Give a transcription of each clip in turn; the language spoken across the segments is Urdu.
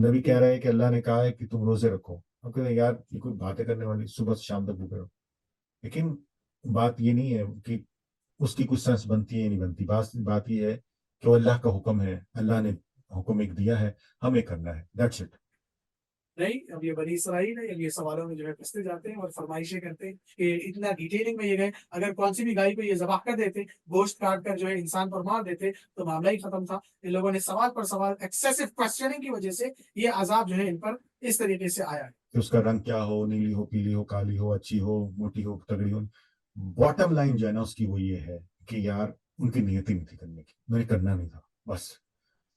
نبی کہہ رہے ہیں کہ اللہ نے کہا ہے کہ تم روزے رکھو، ہم کہتے ہیں یار یہ کوئی باتیں کرنے والی، صبح سے شام تک بھوکے رہو. لیکن بات یہ نہیں ہے کہ اس کی کچھ سینس بنتی ہے یا نہیں بنتی. بات یہ ہے کہ وہ اللہ کا حکم ہے، اللہ نے حکم ایک دیا ہے، ہمیں کرنا ہے. That's it. نہیں، اب یہ بنی اسرائیل ہے، اب یہ سوالوں میں جو ہے پھنستے جاتے ہیں اور فرمائشیں کرتے ہیں کہ اتنا ڈیٹیلنگ میں یہ گئے، اگر کون سی بھی گائے کو یہ ذبح کر دیتے، گوشت کاٹ کر جو ہے انسان پر مار دیتے تو معاملہ ہی ختم تھا. ان لوگوں نے سوال پر سوال، ایکسیسو کوسچننگ کی وجہ سے یہ عذاب جو ہے ان پر اس طریقے سے آیا ہے. کہ اس کا رنگ کیا ہو، نیلی ہو، پیلی ہو، کالی ہو، اچھی ہو، موٹی ہو، تگڑی ہو. باٹم لائن جو ہے نا اس کی وہ یہ ہے کہ یار ان کی نیت ہی نہیں تھی کرنے کی، میں نے کرنا نہیں تھا بس.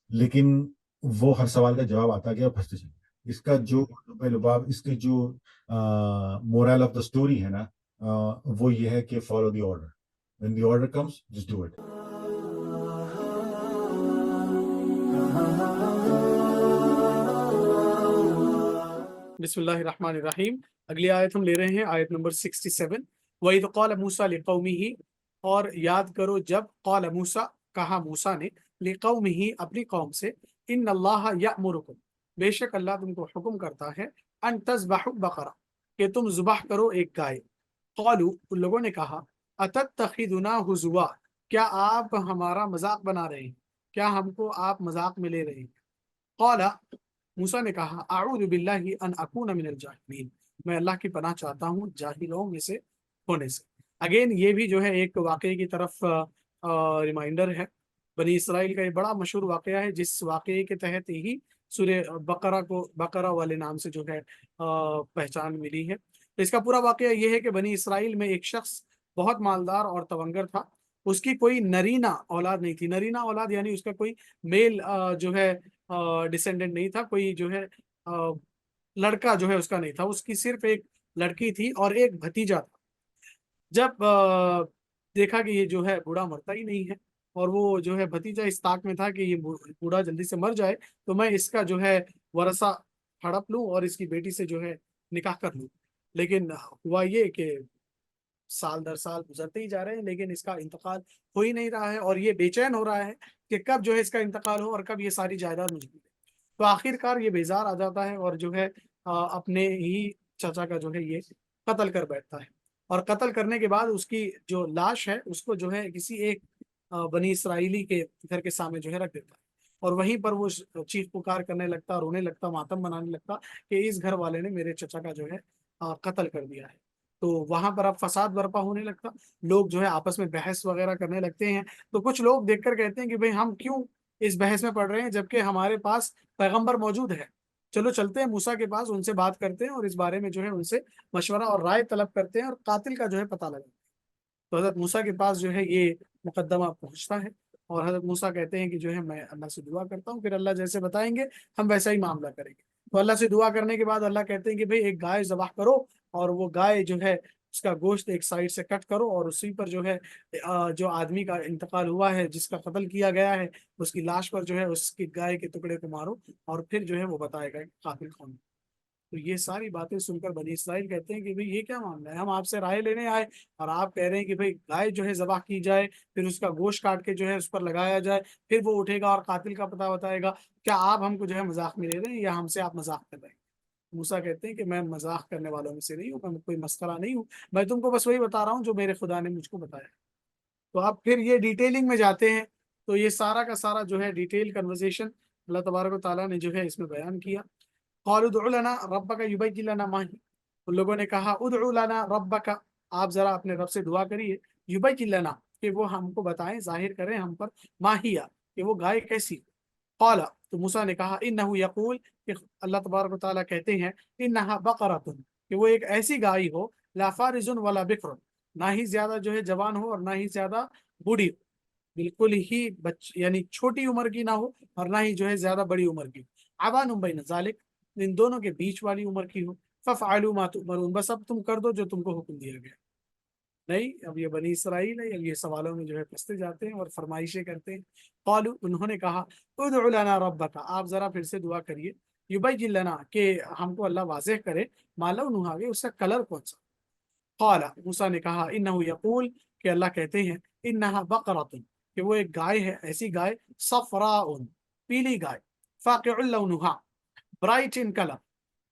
لیکن وہ ہر سوال کا جواب آتا گیا، پھنستے چلے گئے. اس کا جو لباب، اس کے جو مورل آف دا اسٹوری ہے نا، وہ یہ ہے کہ follow the order. when the order comes just do it. بسم اللہ الرحمن الرحیم. اگلی آیت ہم لے رہے ہیں، آیت نمبر 67. وَإِذْ قَالَ مُوسَىٰ لِقَوْمِهِ، اور یاد کرو جب قال موسیٰ، کہا موسیٰ نے، لِقَوْمِهِ اپنی قوم سے، ان اللہ یأمرکم، بے شک اللہ تم کو حکم کرتا ہے، ان تذبحوا بقرہ، کہ تم ذبح کرو ایک گائے. قالوا، ان لوگوں نے کہا، اتتخذنا ہزوا، کیا آپ ہمارا مذاق بنا رہے ہیں، کیا ہم کو آپ مذاق میں لے رہے ہیں. قال، موسیٰ نے کہا، اعوذ باللہ ان اکون من الجاہلین، میں اللہ کی پناہ چاہتا ہوں جاہلوں میں سے ہونے سے. اگین یہ بھی جو ہے ایک واقعے کی طرف ریمائنڈر ہے. بنی اسرائیل کا یہ بڑا مشہور واقعہ ہے، جس واقعے کے تحت ہی سورہ بقرہ کو بقرہ والے نام سے جو ہے پہچان ملی ہے. اس کا پورا واقعہ یہ ہے کہ بنی اسرائیل میں ایک شخص بہت مالدار اور تونگر تھا. اس کی کوئی نرینہ اولاد نہیں تھی. نرینہ اولاد یعنی اس کا کوئی میل جو ہے ڈسینڈنٹ نہیں تھا، کوئی جو ہے لڑکا جو ہے اس کا نہیں تھا. اس کی صرف ایک لڑکی تھی اور ایک بھتیجا تھا. جب دیکھا کہ یہ جو ہے بوڑھا مرتا ہی نہیں ہے، اور وہ جو ہے بھتیجا اس طاق میں تھا کہ یہ بوڑھا جلدی سے مر جائے تو میں اس کا جو ہے ورثہ ہڑپ لوں اور اس کی بیٹی سے جو ہے نکاح کر لوں. لیکن ہوا یہ کہ سال در سال گزرتے ہی جا رہے ہیں، لیکن اس کا انتقال ہو ہی نہیں رہا ہے، اور یہ بے چین ہو رہا ہے کہ کب جو ہے اس کا انتقال ہو اور کب یہ ساری جائیداد مجھ کو. تو آخر کار یہ بیزار آ جاتا ہے اور جو ہے اپنے ہی چچا کا جو ہے یہ قتل کر بیٹھتا ہے. اور قتل کرنے کے بعد اس کی جو لاش ہے اس کو جو ہے کسی ایک بنی اسرائیلی کے گھر کے سامنے جو ہے رکھ دیتا ہے، اور وہیں پر وہ چیخ پکار کرنے لگتا، رونے لگتا، ماتم بنانے لگتا کہ اس گھر والے نے میرے چچا کا جو ہے قتل کر دیا ہے. تو وہاں پر اب فساد برپا ہونے لگتا، لوگ جو ہے آپس میں بحث وغیرہ کرنے لگتے ہیں. تو کچھ لوگ دیکھ کر کہتے ہیں کہ بھئی ہم کیوں اس بحث میں پڑ رہے ہیں جبکہ ہمارے پاس پیغمبر موجود ہے. چلو چلتے ہیں موسیٰ کے پاس، ان سے بات کرتے ہیں اور اس بارے میں جو ہے ان سے مشورہ اور رائے طلب کرتے ہیں اور قاتل کا جو ہے پتہ لگاتے ہیں. تو حضرت موسیٰ کے پاس جو ہے یہ مقدمہ پہنچتا ہے، اور حضرت موسیٰ کہتے ہیں کہ جو ہے میں اللہ سے دعا کرتا ہوں، پھر اللہ جیسے بتائیں گے ہم ویسا ہی معاملہ کریں گے. تو اللہ سے دعا کرنے کے بعد اللہ کہتے ہیں کہ بھئی ایک گائے ذبح کرو، اور وہ گائے جو ہے اس کا گوشت ایک سائڈ سے کٹ کرو، اور اسی پر جو ہے جو آدمی کا انتقال ہوا ہے، جس کا قتل کیا گیا ہے، اس کی لاش پر جو ہے اس کی گائے کے ٹکڑے کو مارو، اور پھر جو ہے وہ بتائے گا کہ قاتل کون ہے. تو یہ ساری باتیں سن کر بنی اسرائیل کہتے ہیں کہ بھئی یہ کیا معاملہ ہے، ہم آپ سے رائے لینے آئے اور آپ کہہ رہے ہیں کہ بھئی گائے جو ہے ذبح کی جائے، پھر اس کا گوشت کاٹ کے جو ہے اس پر لگایا جائے، پھر وہ اٹھے گا اور قاتل کا پتہ بتائے گا. کیا آپ ہم کو جو ہے مذاق میں لے رہے ہیں یا ہم سے آپ مذاق کر رہے ہیں؟ موسیٰ کہتے ہیں کہ میں مذاق کرنے والوں میں سے نہیں ہوں، میں کوئی مسخرہ نہیں ہوں، میں تم کو بس وہی بتا رہا ہوں جو میرے خدا نے مجھ کو بتایا. تو آپ پھر یہ ڈیٹیلنگ میں جاتے ہیں، تو یہ سارا کا سارا جو ہے ڈیٹیل کنورزیشن اللہ تبارک و تعالیٰ نے جو ہے اس میں بیان کیا. قالوا ادع لنا ربک یبین لنا ما ہی، ان لوگوں نے کہا ادع لنا ربک، آپ ذرا اپنے رب سے دعا کریے، یبین لنا، کہ وہ ہم کو بتائیں، ظاہر کریں ہم پر، ما ہی، کہ وہ گائے کیسی. قال، تو موسیٰ نے کہا انہ یقول، کہ اللہ تبارک و تعالیٰ کہتے ہیں انہا بقرۃ، کہ وہ ایک ایسی گائے ہو، لا فارض ولا بکر، نہ ہی زیادہ جو ہے جوان ہو اور نہ ہی زیادہ بوڑھی ہو، بالکل ہی یعنی چھوٹی عمر کی نہ ہو اور نہ ہی جو ہے زیادہ بڑی عمر کی ہو، عوان بین ذالک، ان دونوں کے بیچ والی عمر کی ہو. ففعلوا ما تؤمرون، بس اب تم کر دو جو تم کو حکم دیا گیا. نہیں، اب یہ بنی اسرائیل ہے، اب یہ سوالوں میں جو ہے پھنستے جاتے ہیں اور فرمائشیں کرتے ہیں. قالوا، انہوں نے کہا ادع لنا ربک، آپ ذرا پھر سے دعا کریے، یبین لنا، کہ ہم کو اللہ واضح کرے، ما لونھا، اس کا کلر کون سا. قال، موسیٰ نے کہا انہ یقول، کہ اللہ کہتے ہیں انہا بقرۃ، کہ وہ ایک گائے ہے، ایسی گائے، صفراء، پیلی گائے، فاقع لونھا، bright in color,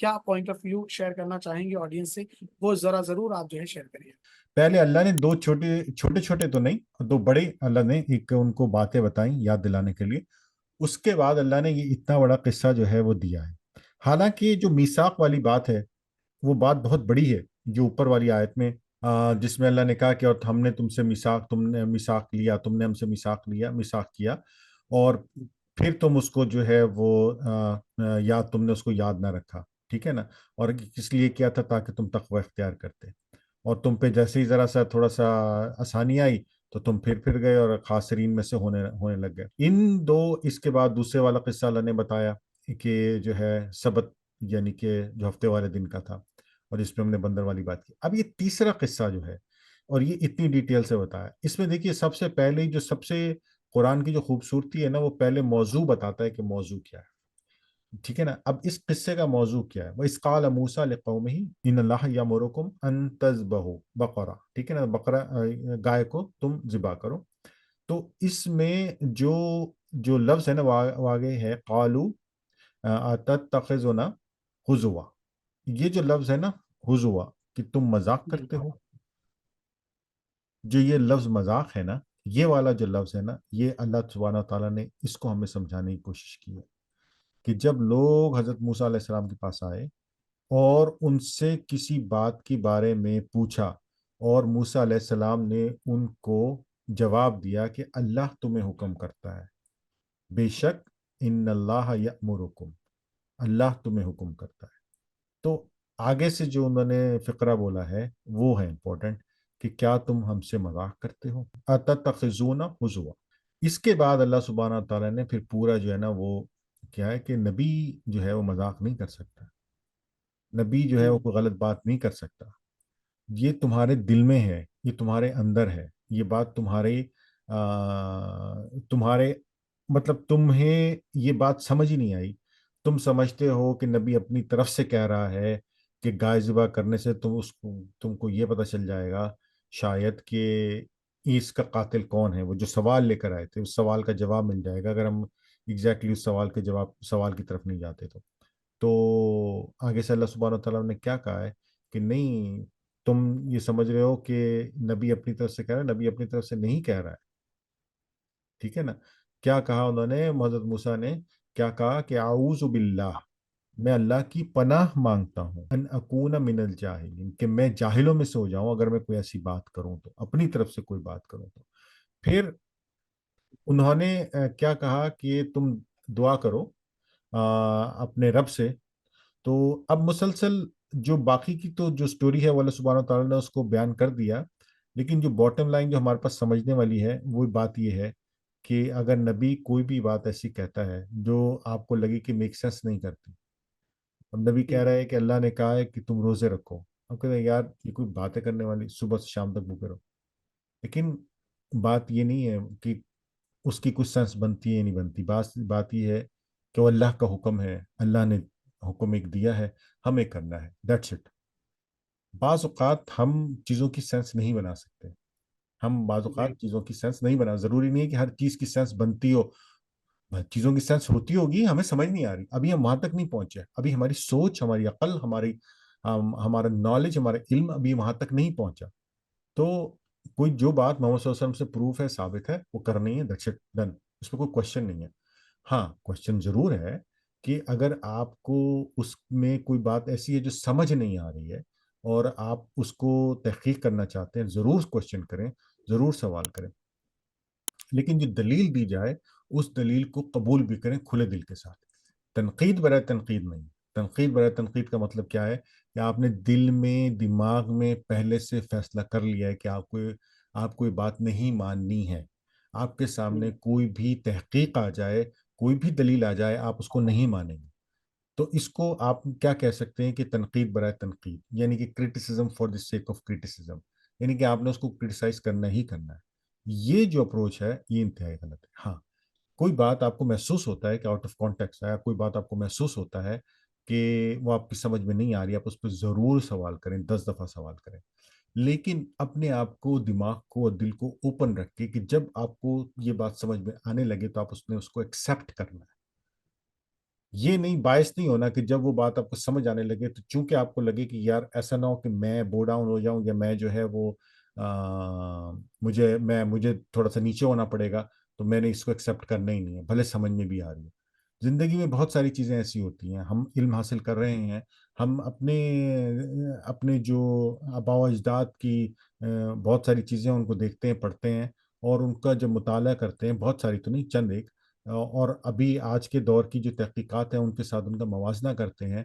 کیا پوائنٹ آف ویو شیئر کرنا چاہیں گے آڈینس سے، وہ ذرا ضرور آپ جو ہے شیئر کریے۔ پہلے اللہ نے دو چھوٹے چھوٹے تو نہیں، دو بڑے اللہ نے ایک ان کو باتیں بتائیں یاد دلانے کے لیے، اس کے بعد اللہ نے یہ اتنا بڑا قصہ جو ہے وہ دیا ہے۔ حالانکہ جو میثاق والی بات ہے وہ بات بہت بڑی ہے، جو اوپر والی آیت میں جس میں اللہ نے کہا کہ اور ہم نے تم سے تم نے میثاق لیا، تم نے ہم سے میثاق کیا، اور پھر تم اس کو جو ہے وہ تم نے اس کو یاد نہ رکھا، ٹھیک ہے نا، اور کس لیے کیا تھا؟ تاکہ تم تقوی اختیار کرتے، اور تم پہ جیسے ہی ذرا سا تھوڑا سا آسانی آئی تو تم پھر گئے اور خاسرین میں سے ہونے لگ گئے۔ اس کے بعد دوسرے والا قصہ اللہ نے بتایا کہ جو ہے سبت، یعنی کہ جو ہفتے والے دن کا تھا، اور اس پہ ہم نے بندر والی بات کی۔ اب یہ تیسرا قصہ جو ہے، اور یہ اتنی ڈیٹیل سے بتایا، اس میں دیکھیے سب سے پہلے جو سب سے قرآن کی جو خوبصورتی ہے نا، وہ پہلے موضوع بتاتا ہے کہ موضوع کیا ہے، ٹھیک ہے نا۔ اب اس قصے کا موضوع کیا ہے؟ وَإِذْ قَالَ مُوسَىٰ لِقَوْمِهِ إِنَّ اللَّهَ يَأْمُرُكُمْ أَن تَذْبَحُوا بَقَرَةً، ٹھیک ہے نا، گائے کو تم ذبح کرو۔ تو اس میں جو لفظ ہے نا واقع ہے، قَالُوا أَتَتَّخِذُنَا هُزُوًا، یہ جو لفظ ہے نا ہزوا، کہ تم مذاق کرتے ہو، جو یہ لفظ مذاق ہے نا، یہ والا جو لفظ ہے نا، یہ اللہ سبحانہ تعالیٰ نے اس کو ہمیں سمجھانے کی کوشش کی ہے کہ جب لوگ حضرت موسیٰ علیہ السلام کے پاس آئے اور ان سے کسی بات کے بارے میں پوچھا، اور موسیٰ علیہ السلام نے ان کو جواب دیا کہ اللہ تمہیں حکم کرتا ہے، بے شک ان اللہ یأمرکم، اللہ تمہیں حکم کرتا ہے۔ تو آگے سے جو انہوں نے فقرہ بولا ہے وہ ہے امپورٹنٹ، کہ کیا تم ہم سے مذاق کرتے ہو، اتتخذون ہزوا۔ اس کے بعد اللہ سبحانہ تعالیٰ نے پھر پورا جو ہے نا وہ کیا ہے کہ نبی جو ہے وہ مذاق نہیں کر سکتا، نبی جو ہے وہ کوئی غلط بات نہیں کر سکتا، یہ تمہارے دل میں ہے، یہ تمہارے اندر ہے، یہ بات تمہارے مطلب تمہیں یہ بات سمجھ ہی نہیں آئی، تم سمجھتے ہو کہ نبی اپنی طرف سے کہہ رہا ہے کہ گائے ذبح کرنے سے تم کو یہ پتہ چل جائے گا شاید کہ اس کا قاتل کون ہے، وہ جو سوال لے کر آئے تھے اس سوال کا جواب مل جائے گا اگر ہم ایگزیکٹلی اس سوال کی طرف نہیں جاتے تو آگے سے اللہ سبحانہ وتعالیٰ نے کیا کہا ہے کہ نہیں، تم یہ سمجھ رہے ہو کہ نبی اپنی طرف سے کہہ رہا ہے، نبی اپنی طرف سے نہیں کہہ رہا ہے، ٹھیک ہے نا۔ کیا کہا انہوں نے، حضرت موسیٰ نے کیا کہا کہ اعوذ باللہ، میں اللہ کی پناہ مانگتا ہوں، ان اکون من الجاہلین، کہ میں جاہلوں میں سے ہو جاؤں اگر میں کوئی ایسی بات کروں تو، اپنی طرف سے کوئی بات کروں تو۔ پھر انہوں نے کیا کہا کہ تم دعا کرو اپنے رب سے۔ تو اب مسلسل جو باقی کی تو جو سٹوری ہے وہ اللہ سبحانہ تعالیٰ نے اس کو بیان کر دیا، لیکن جو باٹم لائن جو ہمارے پاس سمجھنے والی ہے وہ بات یہ ہے کہ اگر نبی کوئی بھی بات ایسی کہتا ہے جو آپ کو لگے کہ میک سینس نہیں کرتی، اب نبی کہہ رہا ہے کہ اللہ نے کہا ہے کہ تم روزے رکھو، اب کہتے ہیں یار یہ کوئی باتیں کرنے والی، صبح سے شام تک بھوکے رہو، لیکن بات یہ نہیں ہے کہ اس کی کچھ سینس بنتی ہے یا نہیں بنتی، بات یہ ہے کہ وہ اللہ کا حکم ہے، اللہ نے حکم ایک دیا ہے، ہمیں کرنا ہے، دیٹس اٹ۔ بعض اوقات ہم چیزوں کی سینس نہیں بنا سکتے، ہم بعض اوقات چیزوں کی سینس نہیں بنا، ضروری نہیں ہے کہ ہر چیز کی سینس بنتی ہو، چیزوں کی سینس ہوتی ہوگی، ہمیں سمجھ نہیں آ رہی، ابھی ہم وہاں تک نہیں پہنچے، ابھی ہماری سوچ، ہماری عقل، ہمارا نالج، ہمارا علم ابھی وہاں تک نہیں پہنچا۔ تو کوئی جو بات محمد صلی اللہ علیہ وسلم سے پروف ہے، ثابت ہے، وہ کرنی ہے، دیٹس اٹ، ڈن، اس پہ کوئی کوشچن نہیں ہے۔ ہاں کوشچن ضرور ہے کہ اگر آپ کو اس میں کوئی بات ایسی ہے جو سمجھ نہیں آ رہی ہے اور آپ اس کو تحقیق کرنا چاہتے ہیں، ضرور کوشچن کریں، ضرور سوال کریں، لیکن جو دلیل دی جائے اس دلیل کو قبول بھی کریں کھلے دل کے ساتھ، تنقید برائے تنقید نہیں۔ تنقید برائے تنقید کا مطلب کیا ہے کہ آپ نے دل میں، دماغ میں پہلے سے فیصلہ کر لیا ہے کہ آپ کوئی بات نہیں ماننی ہے، آپ کے سامنے کوئی بھی تحقیق آ جائے، کوئی بھی دلیل آ جائے، آپ اس کو نہیں مانیں گے، تو اس کو آپ کیا کہہ سکتے ہیں کہ تنقید برائے تنقید، یعنی کہ criticism for the sake of criticism, یعنی کہ آپ نے اس کو کرٹیسائز کرنا ہی کرنا ہے۔ یہ جو اپروچ ہے یہ انتہائی غلط ہے۔ ہاں کوئی بات آپ کو محسوس ہوتا ہے کہ آؤٹ آف کانٹیکسٹ ہے، کوئی بات آپ کو محسوس ہوتا ہے کہ وہ آپ کی سمجھ میں نہیں آ رہی، آپ اس پہ ضرور سوال کریں، 10 دفعہ سوال کریں، لیکن اپنے آپ کو، دماغ کو اور دل کو اوپن رکھ کے کہ جب آپ کو یہ بات سمجھ میں آنے لگے تو آپ اس کو ایکسیپٹ کرنا ہے، یہ نہیں باعث نہیں ہونا کہ جب وہ بات آپ کو سمجھ آنے لگے تو چونکہ آپ کو لگے کہ یار ایسا نہ ہو کہ میں بو ڈاؤن ہو جاؤں یا میں جو ہے وہ مجھے تھوڑا سا نیچے ہونا پڑے گا، تو میں نے اس کو ایکسیپٹ کرنا ہی نہیں ہے بھلے سمجھ میں بھی آ رہی ہے۔ زندگی میں بہت ساری چیزیں ایسی ہوتی ہیں، ہم علم حاصل کر رہے ہیں، ہم اپنے جو آباء و اجداد کی بہت ساری چیزیں ان کو دیکھتے ہیں، پڑھتے ہیں، اور ان کا جب مطالعہ کرتے ہیں، بہت ساری تو نہیں، چند ایک، اور ابھی آج کے دور کی جو تحقیقات ہیں ان کے ساتھ ان کا موازنہ کرتے ہیں،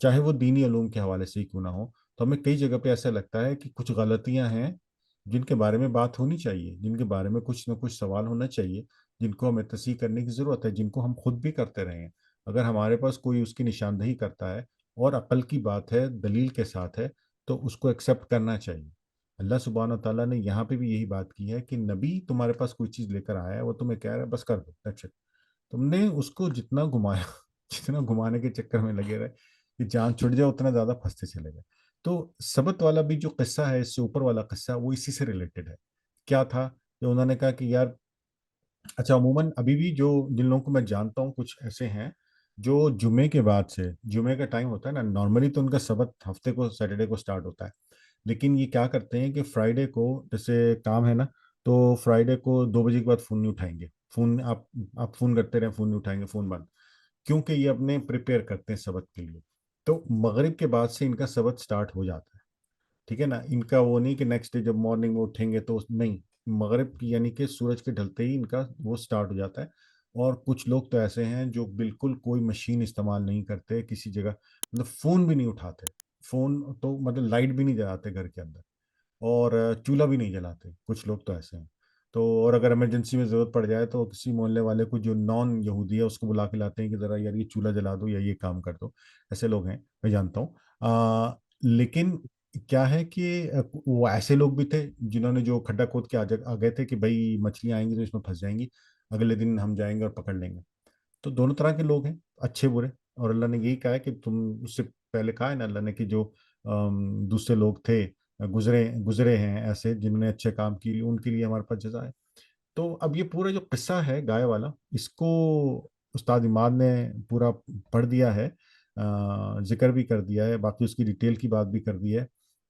چاہے وہ دینی علوم کے حوالے سے ہی کیوں نہ ہو، تو ہمیں کئی جگہ پہ ایسا لگتا ہے کہ کچھ غلطیاں ہیں جن کے بارے میں بات ہونی چاہیے، جن کے بارے میں کچھ نہ کچھ سوال ہونا چاہیے، جن کو ہمیں تصحیح کرنے کی ضرورت ہے، جن کو ہم خود بھی کرتے رہے ہیں۔ اگر ہمارے پاس کوئی اس کی نشاندہی کرتا ہے اور عقل کی بات ہے، دلیل کے ساتھ ہے، تو اس کو ایکسیپٹ کرنا چاہیے۔ اللہ سبحانہ تعالیٰ نے یہاں پہ بھی یہی بات کی ہے کہ نبی تمہارے پاس کوئی چیز لے کر آیا ہے، وہ تمہیں کہہ رہا ہے بس کر دو، that's it۔ تم نے اس کو جتنا گھمایا جتنا گھمانے کے چکر میں لگے رہے کہ جان چھٹ جائے، اتنا زیادہ پھنستے چلے گئے۔ تو سبت والا بھی جو قصہ ہے، اس سے اوپر والا قصہ، وہ اسی سے ریلیٹڈ ہے۔ کیا تھا کہ انہوں نے کہا کہ یار، اچھا عموماً ابھی بھی جو جن لوگوں کو میں جانتا ہوں کچھ ایسے ہیں جو جمعے کے بعد سے، جمعے کا ٹائم ہوتا ہے نا، نارملی تو ان کا سبت ہفتے کو سیٹرڈے کو سٹارٹ ہوتا ہے، لیکن یہ کیا کرتے ہیں کہ فرائیڈے کو، جیسے کام ہے نا، تو فرائیڈے کو 2 بجے کے بعد فون نہیں اٹھائیں گے، فون آپ فون کرتے رہیں، فون نہیں اٹھائیں گے، فون بند، کیونکہ یہ اپنے پریپیئر کرتے ہیں سبت کے لیے۔ تو مغرب کے بعد سے ان کا سبت سٹارٹ ہو جاتا ہے، ٹھیک ہے نا، ان کا وہ نہیں کہ نیکسٹ ڈے جب مارننگ میں اٹھیں گے تو نہیں، مغرب کی یعنی کہ سورج کے ڈھلتے ہی ان کا وہ سٹارٹ ہو جاتا ہے۔ اور کچھ لوگ تو ایسے ہیں جو بالکل کوئی مشین استعمال نہیں کرتے کسی جگہ، مطلب فون بھی نہیں اٹھاتے، فون تو مطلب لائٹ بھی نہیں جلاتے گھر کے اندر، اور چولہا بھی نہیں جلاتے، کچھ لوگ تو ایسے ہیں۔ تو اور اگر ایمرجنسی میں ضرورت پڑ جائے تو کسی محلے والے کو جو نان یہودی ہے اس کو بلا کے لاتے ہیں کہ ذرا یار یہ چولہا جلا دو یا یہ کام کر دو، ایسے لوگ ہیں، میں جانتا ہوں۔ لیکن کیا ہے کہ وہ ایسے لوگ بھی تھے جنہوں نے جو کھڈا کھود کے آ گئے تھے کہ بھائی مچھلیاں آئیں گی تو اس میں پھنس جائیں گی، اگلے دن ہم جائیں گے اور پکڑ لیں گے۔ تو دونوں طرح کے لوگ ہیں، اچھے برے، اور اللہ نے یہی کہا ہے کہ تم، اس سے پہلے کہا ہے نا اللہ نے کہ جو دوسرے لوگ تھے، گزرے ہیں ایسے جنہوں نے اچھے کام کیے، ان کے لیے ہمارے پاس جزا ہے۔ تو اب یہ پورا جو قصہ ہے گائے والا، اس کو استاد عماد نے پورا پڑھ دیا ہے، ذکر بھی کر دیا ہے، باقی اس کی ڈیٹیل کی بات بھی کر دی ہے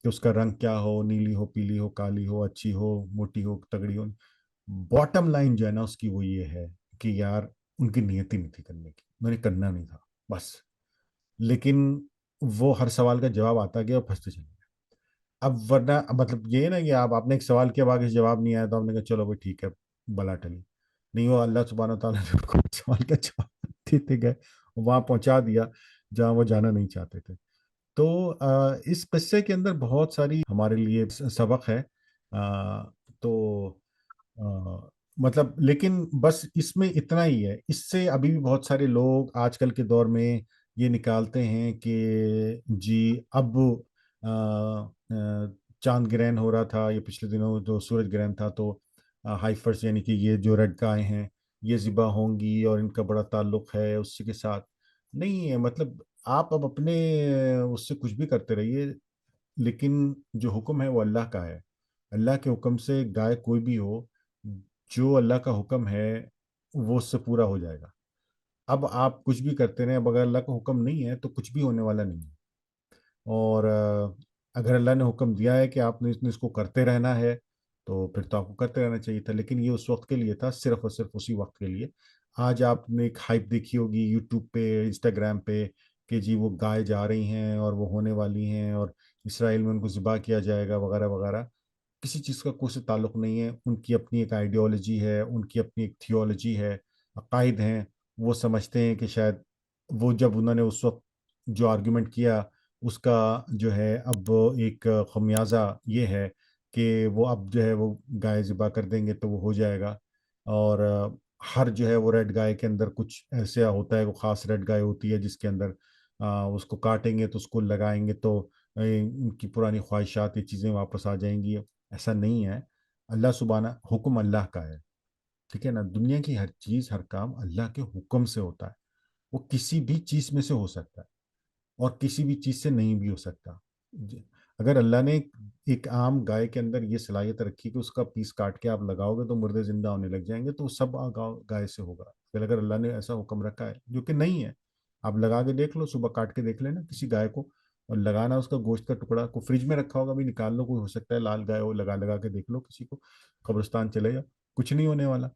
کہ اس کا رنگ کیا ہو، نیلی ہو، پیلی ہو، کالی ہو، اچھی ہو، موٹی ہو، تگڑی ہو۔ باٹم لائن جو ہے نا اس کی وہ یہ ہے کہ یار ان کی نیت ہی نہیں تھی کرنے کی، میں نے کرنا نہیں تھا بس، لیکن وہ ہر سوال کا جواب آتا گیا اور پھنستے چلے گئے۔ اب ورنہ مطلب یہ ہے نا کہ آپ نے ایک سوال کیا، باقی جواب نہیں آیا تو آپ نے کہا چلو بھائی ٹھیک ہے، بلا ٹلی نہیں، وہ اللہ سبحانہ تعالیٰ نے ان کو سوال کا جواب دیتے گئے، وہاں پہنچا دیا جہاں وہ جانا نہیں چاہتے تھے۔ تو اس قصے کے اندر بہت ساری ہمارے لیے سبق ہے، تو آ، مطلب لیکن بس اس میں اتنا ہی ہے، اس سے ابھی بھی بہت سارے لوگ آج کل کے دور میں یہ نکالتے ہیں کہ جی اب چاند گرہن ہو رہا تھا، یہ پچھلے دنوں جو سورج گرہن تھا، تو ہائفرس یعنی کہ یہ جو ریڈ گائے ہیں یہ ذبح ہوں گی اور ان کا بڑا تعلق ہے اس کے ساتھ، نہیں ہے، مطلب آپ اب اپنے اس سے کچھ بھی کرتے رہیے، لیکن جو حکم ہے وہ اللہ کا ہے، اللہ کے حکم سے گائے کوئی بھی ہو، جو اللہ کا حکم ہے وہ اس سے پورا ہو جائے گا۔ اب آپ کچھ بھی کرتے رہیں، اب اگر اللہ کا حکم نہیں ہے تو کچھ بھی ہونے والا نہیں ہے، اور اگر اللہ نے حکم دیا ہے کہ آپ نے اس کو کرتے رہنا ہے تو پھر تو آپ کو کرتے رہنا چاہیے تھا، لیکن یہ اس وقت کے لیے تھا، صرف اور صرف اسی وقت کے لیے۔ آج آپ نے ایک ہائپ دیکھی ہوگی یوٹیوب پہ، انسٹاگرام پہ، کہ جی وہ گائے جا رہی ہیں اور وہ ہونے والی ہیں اور اسرائیل میں ان کو ذبح کیا جائے گا وغیرہ وغیرہ، کسی چیز کا کوئی سے تعلق نہیں ہے، ان کی اپنی ایک آئیڈیالوجی ہے، ان کی اپنی ایک تھیولوجی ہے، عقائد ہیں، وہ سمجھتے ہیں کہ شاید وہ جب انہوں نے اس وقت جو آرگیومنٹ کیا اس کا جو ہے اب ایک خمیازہ یہ ہے کہ وہ اب جو ہے وہ گائے ذبح کر دیں گے تو وہ ہو جائے گا، اور ہر جو ہے وہ ریڈ گائے کے اندر کچھ ایسا ہوتا ہے، وہ خاص ریڈ گائے ہوتی ہے جس کے اندر اس کو کاٹیں گے تو اس کو لگائیں گے تو ان کی پرانی خواہشات، یہ چیزیں واپس آ جائیں گی۔ ایسا نہیں ہے، اللہ سبحانہ، حکم اللہ کا ہے، ٹھیک ہے نا، دنیا کی ہر چیز ہر کام اللہ کے حکم سے ہوتا ہے، وہ کسی بھی چیز میں سے ہو سکتا ہے اور کسی بھی چیز سے نہیں بھی ہو سکتا۔ اگر اللہ نے ایک عام گائے کے اندر یہ صلاحیت رکھی کہ اس کا پیس کاٹ کے آپ لگاؤ گے تو مردے زندہ ہونے لگ جائیں گے، تو سب گائے سے ہوگا، پھر اگر اللہ نے ایسا حکم رکھا ہے جو کہ نہیں ہے، آپ لگا کے دیکھ لو، صبح کاٹ کے دیکھ لینا کسی گائے کو، اور لگانا اس کا گوشت کا ٹکڑا کو فریج میں رکھا ہوگا بھی نکال لو، کوئی ہو سکتا ہے لال گائے ہو، لگا لگا کے دیکھ لو کسی کو، قبرستان چلے جاؤ، کچھ نہیں ہونے والا۔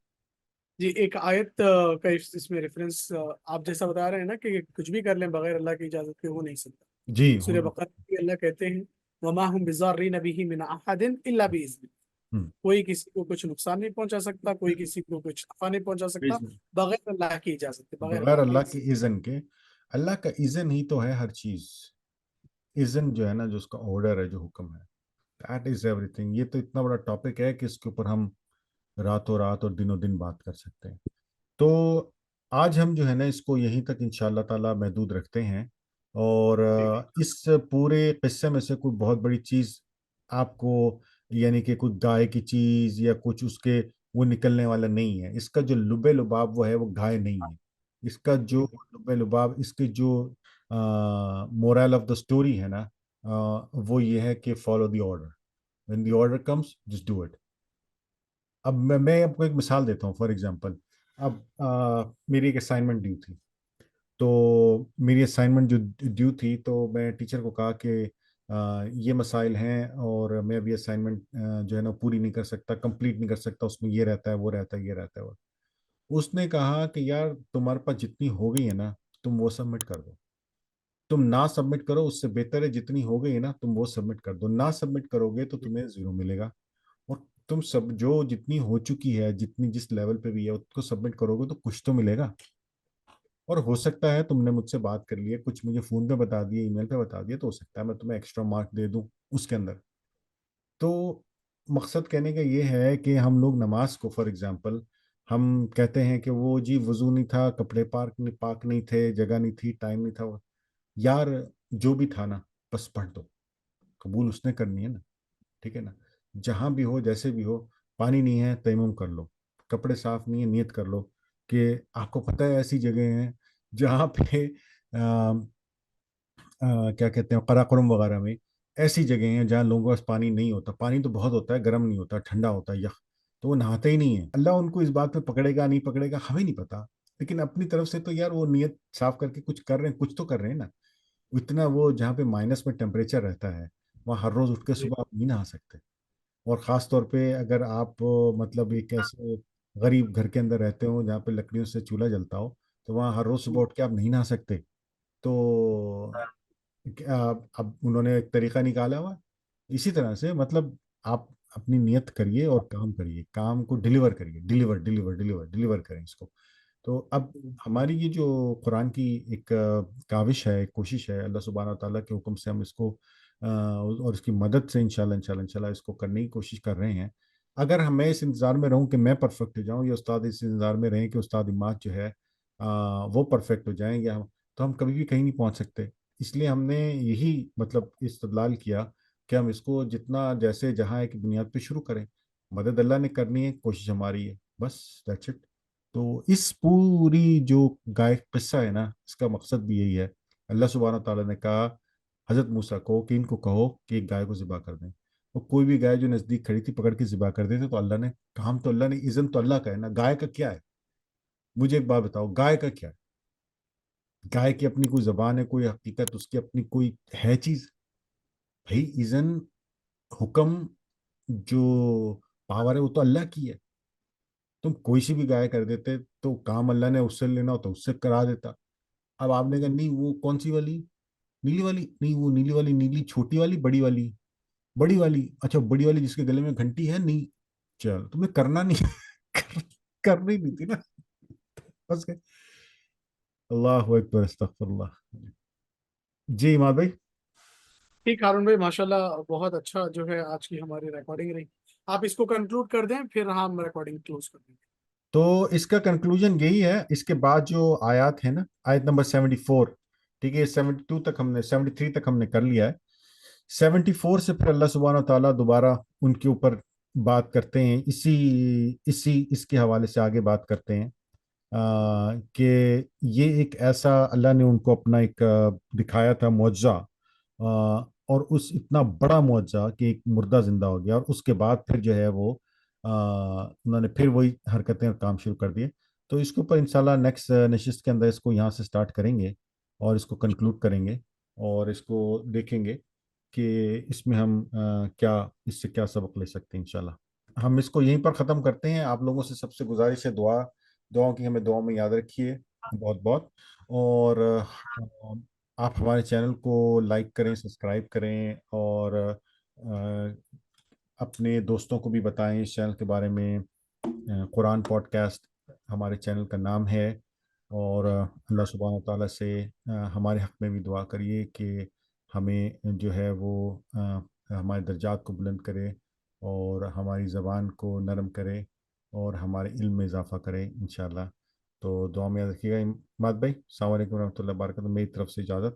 جی ایک آیت کا اس میں ریفرنس آپ جیسا بتا رہے ہیں نا کہ کچھ بھی کر لیں بغیر اللہ کی اجازت کے ہو نہیں سکتا۔ جی سورہ بقرہ میں اللہ کہتے ہیں وما هم بضارین به من احد الا باذن، ہوں، کوئی کسی کو کچھ نقصان نہیں پہنچا سکتا، کوئی کسی کو کچھ نفع نہیں پہنچا سکتا بغیر اللہ کی اجازت کے، بغیر بغیر اللہ کی اللہ کے اذن۔ اذن کے۔ اللہ کا اذن ہی تو ہے ہر چیز، اذن جو ہے نا، جو اس کا آرڈر ہے، جو حکم ہے، دیٹ از ایوری تھنگ۔ یہ تو اتنا بڑا ٹاپک ہے کہ اس کے اوپر ہم راتوں رات اور دنوں دن بات کر سکتے ہیں۔ تو آج ہم جو ہے نا اس کو یہیں تک ان شاء اللہ تعالیٰ محدود رکھتے ہیں، اور ٹھیک اس پورے قصے میں سے کوئی بہت بڑی چیز آپ کو، یعنی کہ کوئی گائے کی چیز یا کچھ اس کے وہ نکلنے والا نہیں ہے۔ اس کا جو لب لباب وہ ہے، وہ گائے نہیں ہے۔ اس کا جو ٹھیک لب لباب، اس کے جو مورل آف دا اسٹوری ہے نا، وہ یہ ہے کہ follow the order, when the order comes just do it۔ اب میں آپ کو ایک مثال دیتا ہوں، فار ایگزامپل، اب میری ایک اسائنمنٹ ڈیو تھی، تو میری اسائنمنٹ جو ڈیو تھی تو میں ٹیچر کو کہا کہ یہ مسائل ہیں اور میں ابھی اسائنمنٹ جو ہے نا پوری نہیں کر سکتا، کمپلیٹ نہیں کر سکتا، اس میں یہ رہتا ہے وہ رہتا ہے یہ رہتا ہے وہ۔ اس نے کہا کہ یار تمہارے پاس جتنی ہو گئی ہے نا تم وہ سبمٹ کر دو، تم نہ سبمٹ کرو، اس سے بہتر ہے جتنی ہو گئی ہے نا تم وہ سبمٹ کر دو، نہ سبمٹ کرو گے تو تمہیں زیرو ملے گا، اور تم سب جو جتنی ہو چکی ہے، جتنی جس لیول پہ بھی ہے اس کو سبمٹ کرو گے تو کچھ تو ملے گا، اور ہو سکتا ہے تم نے مجھ سے بات کر لی ہے، کچھ مجھے فون پہ بتا دیے، ای میل پہ بتا دیے، تو ہو سکتا ہے میں تمہیں ایکسٹرا مارک دے دوں اس کے اندر۔ تو مقصد کہنے کا یہ ہے کہ ہم لوگ نماز کو، فار ایگزامپل، ہم کہتے ہیں کہ وہ جی وضو نہیں تھا، کپڑے پاک نہیں تھے، جگہ نہیں تھی، ٹائم نہیں تھا، یار جو بھی تھا نا بس پڑھ دو، قبول اس نے کرنی ہے نا، ٹھیک ہے نا، جہاں بھی ہو جیسے بھی ہو، پانی نہیں ہے تیمم کر لو، کپڑے صاف نہیں ہے نیت کر لو کہ آپ کو پتہ ہے ایسی جگہ ہیں جہاں پہ کیا کہتے ہیں قراقرم وغیرہ میں ایسی جگہیں ہیں جہاں لوگوں کے پاس پانی نہیں ہوتا، پانی تو بہت ہوتا ہے، گرم نہیں ہوتا، ٹھنڈا ہوتا ہے، یخ، تو وہ نہاتے ہی نہیں ہیں۔ اللہ ان کو اس بات پہ پکڑے گا نہیں پکڑے گا ہمیں نہیں پتا، لیکن اپنی طرف سے تو یار وہ نیت صاف کر کے کچھ کر رہے ہیں، کچھ تو کر رہے ہیں نا۔ اتنا وہ جہاں پہ مائنس میں ٹیمپریچر رہتا ہے وہاں ہر روز اٹھ کے ٹھیک صبح آپ نہیں نہا سکتے، اور خاص طور پہ اگر آپ مطلب ایک ایسے غریب گھر کے اندر رہتے ہو جہاں پہ لکڑیوں سے چولہا جلتا ہو، تو وہاں ہر روز صبح اٹھ کے آپ نہیں نہا سکتے۔ تو اب انہوں نے ایک طریقہ نکالا ہوا، اسی طرح سے مطلب آپ اپنی نیت کریے اور کام کریے، کام کو ڈلیور کریے، ڈلیور ڈلیور ڈلیور ڈلیور کریں اس کو۔ تو اب ہماری یہ جو قرآن کی ایک کاوش ہے، ایک کوشش ہے، اللہ سبحانہ و تعالیٰ کے حکم سے ہم اس کو اور اس کی مدد سے انشاءاللہ اس کو کرنے کی کوشش کر رہے ہیں۔ اگر میں اس انتظار میں رہوں کہ میں پرفیکٹ ہو جاؤں، یا استاد اس انتظار میں رہیں کہ استاد اماد جو ہے وہ پرفیکٹ ہو جائیں، یا تو ہم کبھی بھی کہیں نہیں پہنچ سکتے۔ اس لیے ہم نے یہی مطلب استدلال کیا کہ ہم اس کو جتنا جیسے جہاں ایک بنیاد پہ شروع کریں، مدد اللہ نے کرنی ہے، کوشش ہماری ہے، بس دیٹس اٹ۔ تو اس پوری جو گائے قصہ ہے نا، اس کا مقصد بھی یہی ہے۔ اللہ سبحانہ تعالیٰ نے کہا حضرت موسیٰ کو کہ ان کو کہو کہ ایک گائے کو ذبح کر دیں، اور کوئی بھی گائے جو نزدیک کھڑی تھی پکڑ کے ذبح کر دیتے، تو اللہ نے کام تو اللہ نے، اذن تو اللہ کا ہے نا، گائے کا کیا ہے؟ مجھے ایک بات بتاؤ، گائے کا کیا ہے؟ گائے کی اپنی کوئی زبان ہے، کوئی حقیقت، اس کی اپنی کوئی ہے چیز؟ بھائی اذن، حکم، جو پاور ہے وہ تو اللہ کی ہے۔ تم کوئی سی بھی گائے کر دیتے تو کام اللہ نے اس سے لینا ہوتا اس سے کرا دیتا۔ اب آپ نے کہا نہیں وہ کون سی والی، نیلی والی نہیں، وہ نیلی والی، نیلی چھوٹی والی، بڑی والی، بڑی والی، اچھا بڑی والی جس کے گلے میں گھنٹی ہے، نہیں، چل تمہیں کرنا نہیں کرنی نہیں تھی نا، بس کہ اللہ اکبر، استغفر اللہ۔ جی اماد بھائی۔ ٹھیک ہارون بھائی ماشاءاللہ بہت اچھا جو ہے آج کی ہماری ریکارڈنگ رہی، آپ اس کو کنکلوڈ کر دیں پھر ہم ریکارڈنگ کلوز کر دیں گے۔ تو اس کا کنکلوژن یہی ہے، اس کے بعد جو آیات ہے نا، آیت نمبر 74، ٹھیک ہے، 72 تک ہم نے، 73 تک ہم نے کر لیا ہے، 74 سے پھر اللہ سبحانہ و تعالیٰ دوبارہ ان کے اوپر بات کرتے ہیں، اس کے حوالے سے آگے بات کرتے ہیں کہ یہ ایک ایسا اللہ نے ان کو اپنا ایک دکھایا تھا معجزہ، اور اس اتنا بڑا معجزہ کہ ایک مردہ زندہ ہو گیا، اور اس کے بعد پھر جو ہے وہ انہوں نے پھر وہی حرکتیں اور کام شروع کر دیے۔ تو اس کے اوپر انشاءاللہ نیکسٹ نشست کے اندر اس کو یہاں سے سٹارٹ کریں گے، اور اس کو کنکلوڈ کریں گے اور اس کو دیکھیں گے کہ اس میں ہم کیا اس سے کیا سبق لے سکتے ہیں انشاءاللہ۔ ہم اس کو یہیں پر ختم کرتے ہیں۔ آپ لوگوں سے سب سے گزارش ہے دعاؤں کی ہمیں دعاؤں میں یاد رکھیے بہت بہت، اور آپ ہمارے چینل کو لائک کریں، سبسکرائب کریں، اور اپنے دوستوں کو بھی بتائیں اس چینل کے بارے میں۔ قرآن پوڈ کاسٹ ہمارے چینل کا نام ہے، اور اللہ سبحانہ تعالیٰ سے ہمارے حق میں بھی دعا کریے کہ ہمیں جو ہے وہ ہمارے درجات کو بلند کرے، اور ہماری زبان کو نرم کرے، اور ہمارے علم میں اضافہ کرے انشاءاللہ۔ تو دعا میں یاد رکھیے گا۔ مات بھائی، السلام علیکم ورحمۃ اللہ وبرکاتہ، میری طرف سے اجازت۔